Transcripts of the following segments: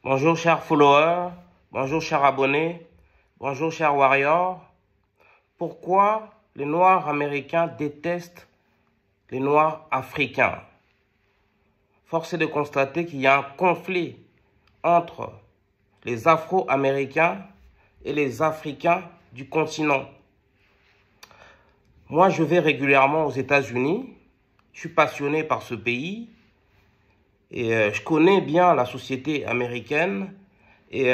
Bonjour chers followers, bonjour chers abonnés, bonjour chers warriors. Pourquoi les Noirs américains détestent les Noirs africains? Force est de constater qu'il y a un conflit entre les Afro-Américains et les Africains du continent. Moi, je vais régulièrement aux États-Unis, je suis passionné par ce pays. Et je connais bien la société américaine et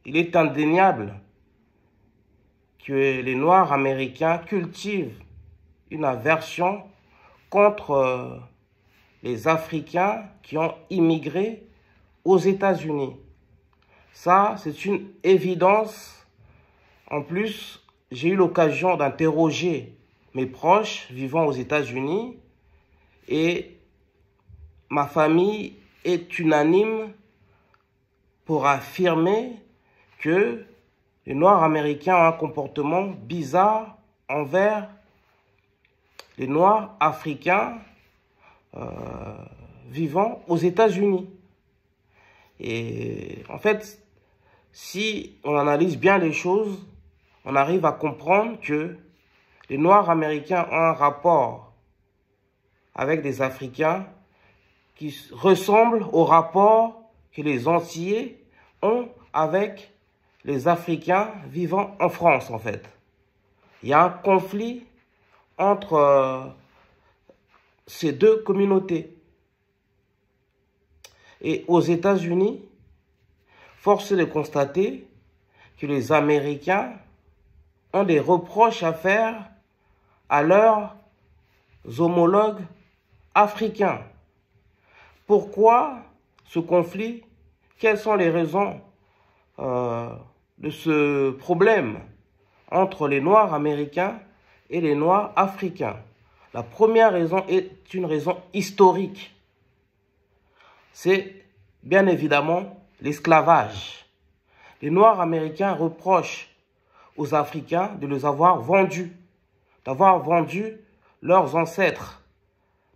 il est indéniable que les Noirs américains cultivent une aversion contre les Africains qui ont immigré aux États-Unis. Ça, c'est une évidence. En plus, j'ai eu l'occasion d'interroger mes proches vivant aux États-Unis et ma famille est unanime pour affirmer que les Noirs américains ont un comportement bizarre envers les Noirs africains vivant aux États-Unis. Et en fait, si on analyse bien les choses, on arrive à comprendre que les Noirs américains ont un rapport avec des Africains qui ressemble au rapport que les Antillais ont avec les Africains vivant en France, en fait. Il y a un conflit entre ces deux communautés. Et aux États-Unis, force est de constater que les Américains ont des reproches à faire à leurs homologues africains. Pourquoi ce conflit? Quelles sont les raisons de ce problème entre les Noirs américains et les Noirs africains? La première raison est une raison historique. C'est bien évidemment l'esclavage. Les Noirs américains reprochent aux Africains de les avoir vendus, d'avoir vendu leurs ancêtres,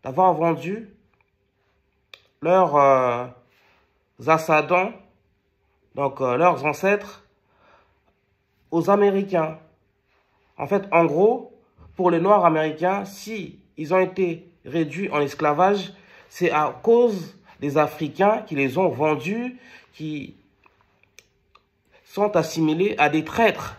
d'avoir vendu leurs ascendants, donc leurs ancêtres, aux Américains. En fait, en gros, pour les Noirs américains, si ils ont été réduits en esclavage, c'est à cause des Africains qui les ont vendus, qui sont assimilés à des traîtres.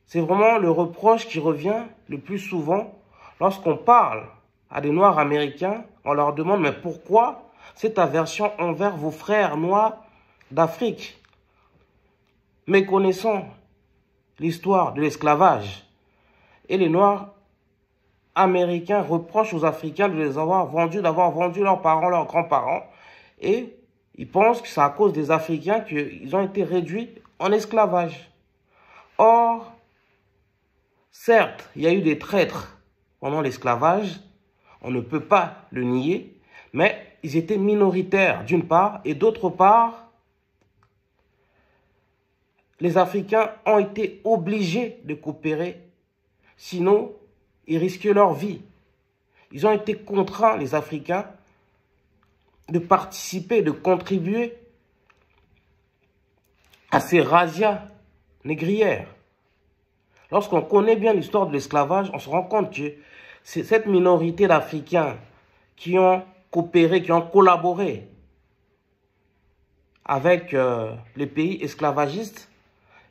C'est vraiment le reproche qui revient le plus souvent lorsqu'on parle à des Noirs américains. On leur demande, mais pourquoi cette aversion envers vos frères noirs d'Afrique? Méconnaissant l'histoire de l'esclavage. Et les Noirs américains reprochent aux Africains de les avoir vendus, d'avoir vendu leurs parents, leurs grands-parents. Et ils pensent que c'est à cause des Africains qu'ils ont été réduits en esclavage. Or, certes, il y a eu des traîtres pendant l'esclavage, on ne peut pas le nier, mais ils étaient minoritaires d'une part, et d'autre part, les Africains ont été obligés de coopérer, sinon ils risquaient leur vie. Ils ont été contraints, les Africains, de participer, de contribuer à ces razzias négrières. Lorsqu'on connaît bien l'histoire de l'esclavage, on se rend compte que c'est cette minorité d'Africains qui ont coopéré, qui ont collaboré avec les pays esclavagistes.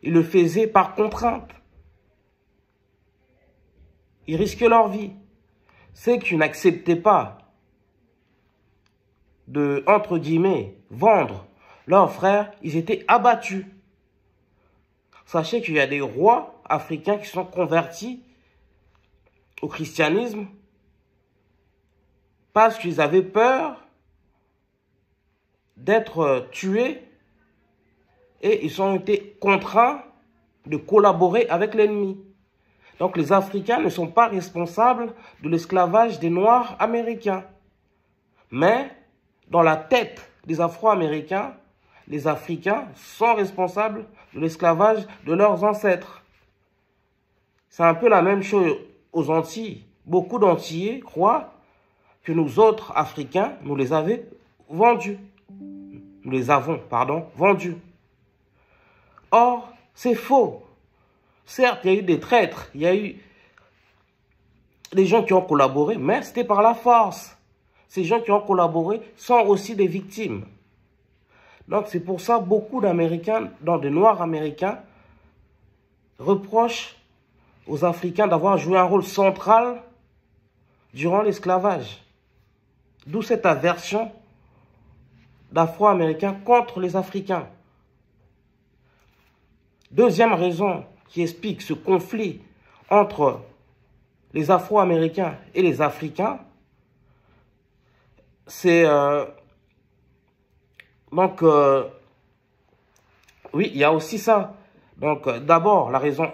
Ils le faisaient par contrainte. Ils risquaient leur vie. Ceux qui n'acceptaient pas de, entre guillemets, vendre leurs frères, ils étaient abattus. Sachez qu'il y a des rois africains qui sont convertis au christianisme parce qu'ils avaient peur d'être tués et ils ont été contraints de collaborer avec l'ennemi. Donc les Africains ne sont pas responsables de l'esclavage des Noirs américains. Mais dans la tête des Afro-Américains, les Africains sont responsables de l'esclavage de leurs ancêtres. C'est un peu la même chose aux Antilles. Beaucoup d'Antillais croient que nous autres Africains, nous les avons vendus. Nous les avons, pardon, vendus. Or, c'est faux. Certes, il y a eu des traîtres, il y a eu des gens qui ont collaboré, mais c'était par la force. Ces gens qui ont collaboré sont aussi des victimes. Donc, c'est pour ça que beaucoup d'Américains, de Noirs américains, reprochent aux Africains d'avoir joué un rôle central durant l'esclavage. D'où cette aversion d'Afro-Américains contre les Africains. Deuxième raison qui explique ce conflit entre les Afro-Américains et les Africains, c'est oui, il y a aussi ça. Donc, d'abord, la raison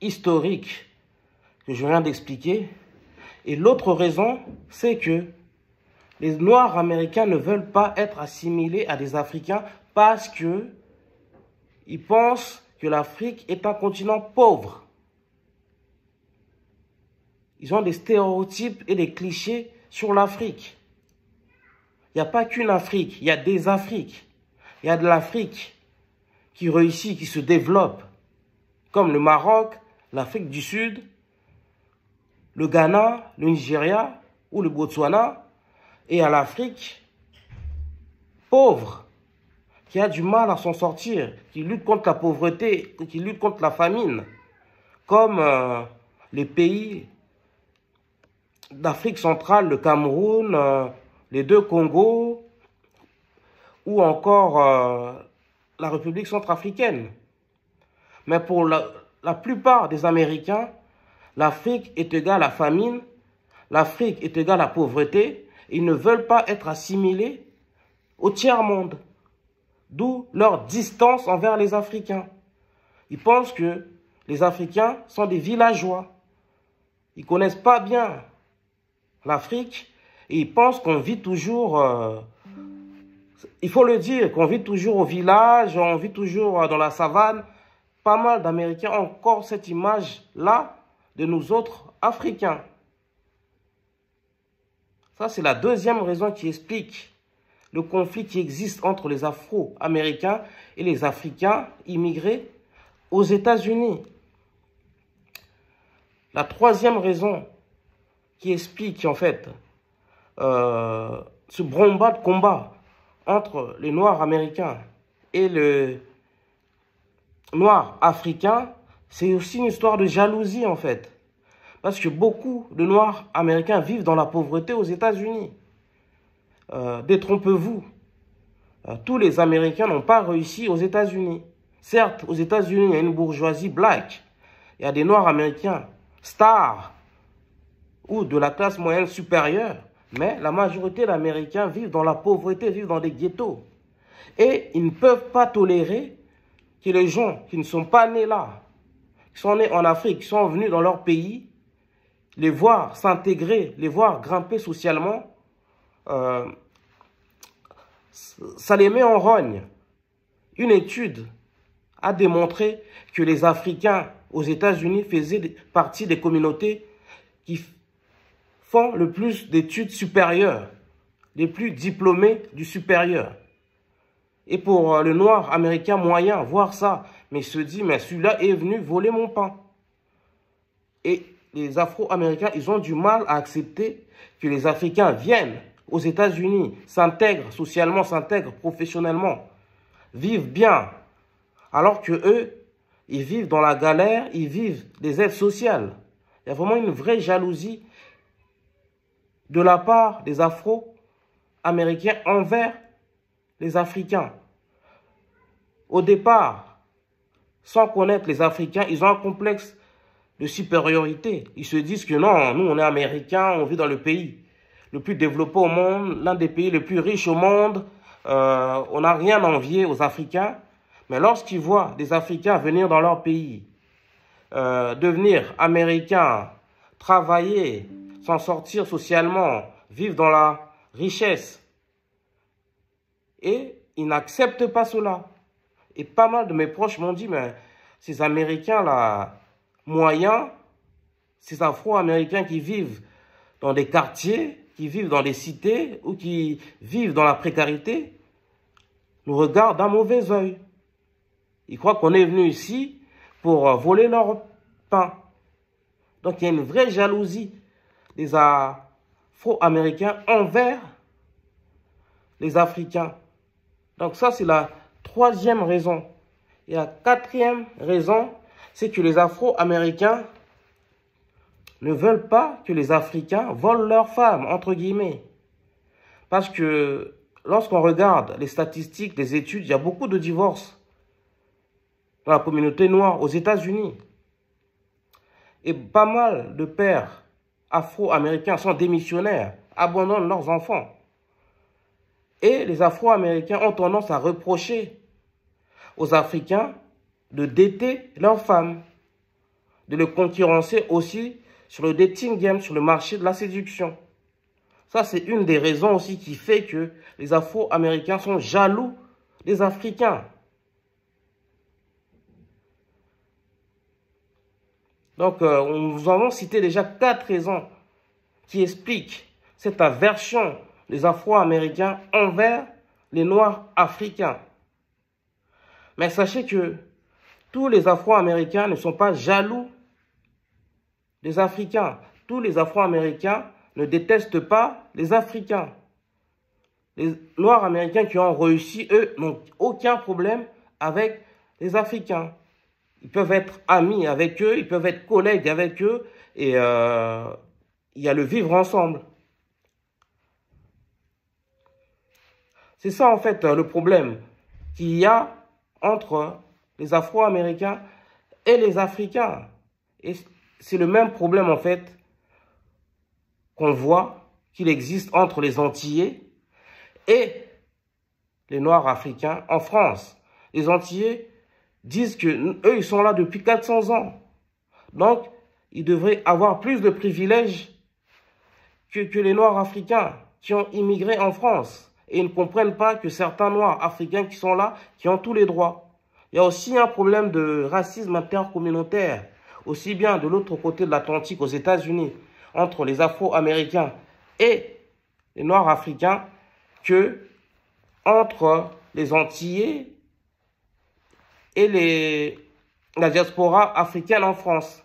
historique que je viens d'expliquer. Et l'autre raison, c'est que les Noirs américains ne veulent pas être assimilés à des Africains parce que ils pensent que l'Afrique est un continent pauvre. Ils ont des stéréotypes et des clichés sur l'Afrique. Il n'y a pas qu'une Afrique, il y a des Afriques. Il y a de l'Afrique qui réussit, qui se développe, comme le Maroc, l'Afrique du Sud, le Ghana, le Nigeria ou le Botswana, et à l'Afrique pauvre, qui a du mal à s'en sortir, qui lutte contre la pauvreté, qui lutte contre la famine, comme les pays d'Afrique centrale, le Cameroun, les deux Congos, ou encore la République centrafricaine. Mais pour la plupart des Américains, l'Afrique est égale à la famine, l'Afrique est égale à la pauvreté. Ils ne veulent pas être assimilés au tiers-monde. D'où leur distance envers les Africains. Ils pensent que les Africains sont des villageois. Ils ne connaissent pas bien l'Afrique et ils pensent qu'on vit toujours, il faut le dire, qu'on vit toujours au village, on vit toujours dans la savane. Pas mal d'Américains ont encore cette image-là de nous autres Africains. Ça, c'est la deuxième raison qui explique le conflit qui existe entre les Afro-Américains et les Africains immigrés aux États-Unis. La troisième raison qui explique en fait ce brombat de combat entre les Noirs américains et les Noirs africains, c'est aussi une histoire de jalousie en fait. Parce que beaucoup de Noirs américains vivent dans la pauvreté aux États-Unis. Détrompez-vous. Tous les Américains n'ont pas réussi aux États-Unis. Certes, aux États-Unis, il y a une bourgeoisie black. Il y a des Noirs américains stars ou de la classe moyenne supérieure. Mais la majorité d'Américains vivent dans la pauvreté, vivent dans des ghettos. Et ils ne peuvent pas tolérer que les gens qui ne sont pas nés là, qui sont nés en Afrique, qui sont venus dans leur pays, les voir s'intégrer, les voir grimper socialement, ça les met en rogne. Une étude a démontré que les Africains aux États-Unis faisaient partie des communautés qui font le plus d'études supérieures, les plus diplômés du supérieur. Et pour le Noir américain moyen, voir ça, mais il se dit, mais celui-là est venu voler mon pain. Et les Afro-Américains, ils ont du mal à accepter que les Africains viennent aux États-Unis, s'intègrent socialement, s'intègrent professionnellement, vivent bien, alors que eux, ils vivent dans la galère, ils vivent des aides sociales. Il y a vraiment une vraie jalousie de la part des Afro-Américains envers les Africains. Au départ, sans connaître les Africains, ils ont un complexe de supériorité. Ils se disent que non, nous on est Américains, on vit dans le pays le plus développé au monde, l'un des pays les plus riches au monde. On n'a rien à envier aux Africains. Mais lorsqu'ils voient des Africains venir dans leur pays, devenir Américains, travailler, s'en sortir socialement, vivre dans la richesse, et ils n'acceptent pas cela. Et pas mal de mes proches m'ont dit, mais ces Américains-là, moyens, ces Afro-Américains qui vivent dans des quartiers, qui vivent dans les cités ou qui vivent dans la précarité nous regardent d'un mauvais œil. Ils croient qu'on est venu ici pour voler leur pain. Donc il y a une vraie jalousie des Afro-Américains envers les Africains. Donc ça, c'est la troisième raison. Et la quatrième raison, c'est que les Afro-Américains ne veulent pas que les Africains volent leurs femmes, entre guillemets. Parce que lorsqu'on regarde les statistiques des études, il y a beaucoup de divorces dans la communauté noire aux États-Unis. Et pas mal de pères afro-américains sont démissionnaires, abandonnent leurs enfants. Et les Afro-Américains ont tendance à reprocher aux Africains de dater leurs femmes, de les concurrencer aussi sur le dating game, sur le marché de la séduction. Ça, c'est une des raisons aussi qui fait que les Afro-Américains sont jaloux des Africains. Donc, nous avons cité déjà 4 raisons qui expliquent cette aversion des Afro-Américains envers les Noirs africains. Mais sachez que tous les Afro-Américains ne sont pas jaloux des Africains. Tous les Afro-Américains ne détestent pas les Africains. Les Noirs américains qui ont réussi, eux, n'ont aucun problème avec les Africains. Ils peuvent être amis avec eux, ils peuvent être collègues avec eux, et il y a le vivre ensemble. C'est ça, en fait, le problème qu'il y a entre les Afro-Américains et les Africains. Et c'est le même problème, en fait, qu'on voit qu'il existe entre les Antillais et les Noirs africains en France. Les Antillais disent que eux, ils sont là depuis 400 ans. Donc, ils devraient avoir plus de privilèges que les Noirs africains qui ont immigré en France. Et ils ne comprennent pas que certains Noirs africains qui sont là, qui ont tous les droits. Il y a aussi un problème de racisme intercommunautaire, aussi bien de l'autre côté de l'Atlantique aux États-Unis, entre les Afro-Américains et les Noirs africains, que entre les Antillais et la diaspora africaine en France.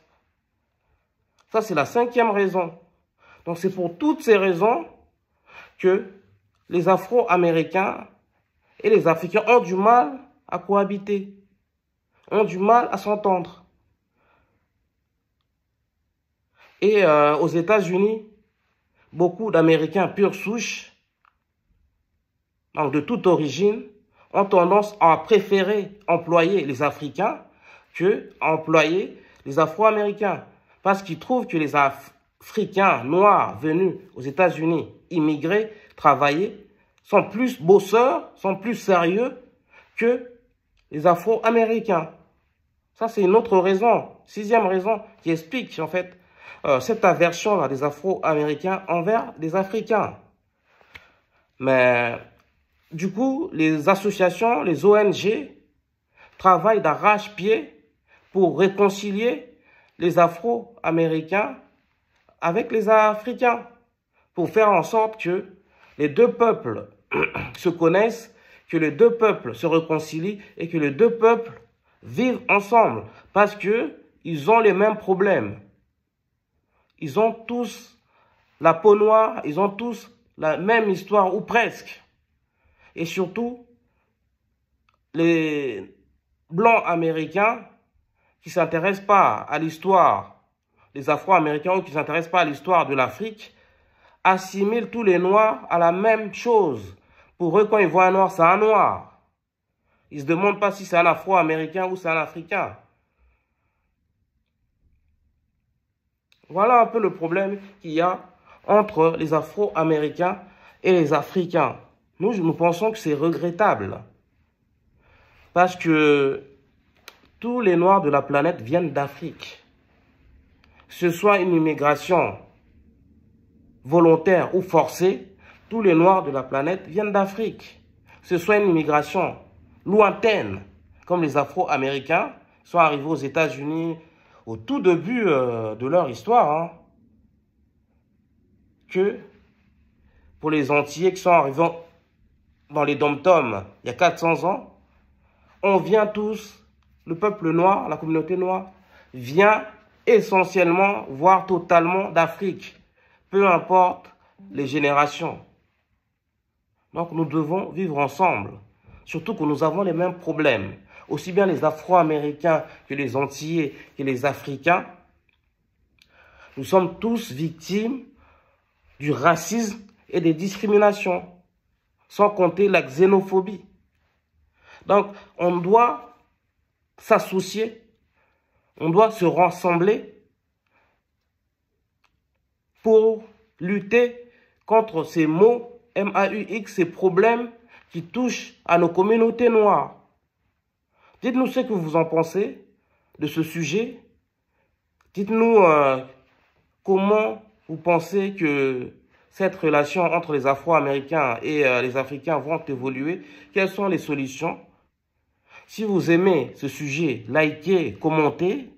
Ça, c'est la 5e raison. Donc, c'est pour toutes ces raisons que les Afro-Américains et les Africains ont du mal à cohabiter, ont du mal à s'entendre. Et aux États-Unis, beaucoup d'Américains pure souche, donc de toute origine, ont tendance à préférer employer les Africains que employer les Afro-Américains. Parce qu'ils trouvent que les Africains noirs venus aux États-Unis, immigrés, travailler, sont plus bosseurs, sont plus sérieux que les Afro-Américains. Ça, c'est une autre raison, 6e raison, qui explique en fait cette aversion-là des Afro-Américains envers les Africains. Mais du coup, les associations, les ONG, travaillent d'arrache-pied pour réconcilier les Afro-Américains avec les Africains, pour faire en sorte que les deux peuples se connaissent, que les deux peuples se réconcilient et que les deux peuples vivent ensemble, parce que ils ont les mêmes problèmes. Ils ont tous la peau noire, ils ont tous la même histoire, ou presque. Et surtout, les Blancs américains qui ne s'intéressent pas à l'histoire des Afro-Américains ou qui ne s'intéressent pas à l'histoire de l'Afrique, assimilent tous les Noirs à la même chose. Pour eux, quand ils voient un Noir, c'est un Noir. Ils ne se demandent pas si c'est un Afro-Américain ou c'est un Africain. Voilà un peu le problème qu'il y a entre les Afro-Américains et les Africains. Nous pensons que c'est regrettable. Parce que tous les Noirs de la planète viennent d'Afrique. Que ce soit une immigration volontaire ou forcée, tous les Noirs de la planète viennent d'Afrique. Que ce soit une immigration lointaine, comme les Afro-Américains sont arrivés aux États-Unis au tout début de leur histoire, que pour les Antillais qui sont arrivés dans les dom-toms il y a 400 ans. On vient tous, le peuple noir, la communauté noire, vient essentiellement, voire totalement d'Afrique, peu importe les générations. Donc nous devons vivre ensemble, surtout que nous avons les mêmes problèmes. Aussi bien les Afro-Américains que les Antillais, que les Africains, nous sommes tous victimes du racisme et des discriminations, sans compter la xénophobie. Donc on doit s'associer, on doit se rassembler pour lutter contre ces maux MAUX, ces problèmes qui touchent à nos communautés noires. Dites-nous ce que vous en pensez de ce sujet. Dites-nous comment vous pensez que cette relation entre les Afro-Américains et les Africains vont évoluer. Quelles sont les solutions? Si vous aimez ce sujet, likez, commentez.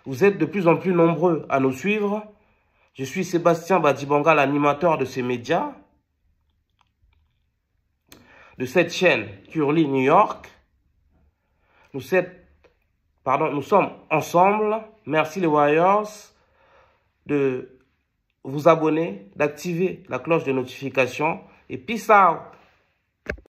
Vous êtes de plus en plus nombreux à nous suivre. Je suis Sébastien Badibanga, l'animateur de ces médias, de cette chaîne Curly New York. Nous sommes ensemble. Merci les Warriors de vous abonner, d'activer la cloche de notification. Et peace out!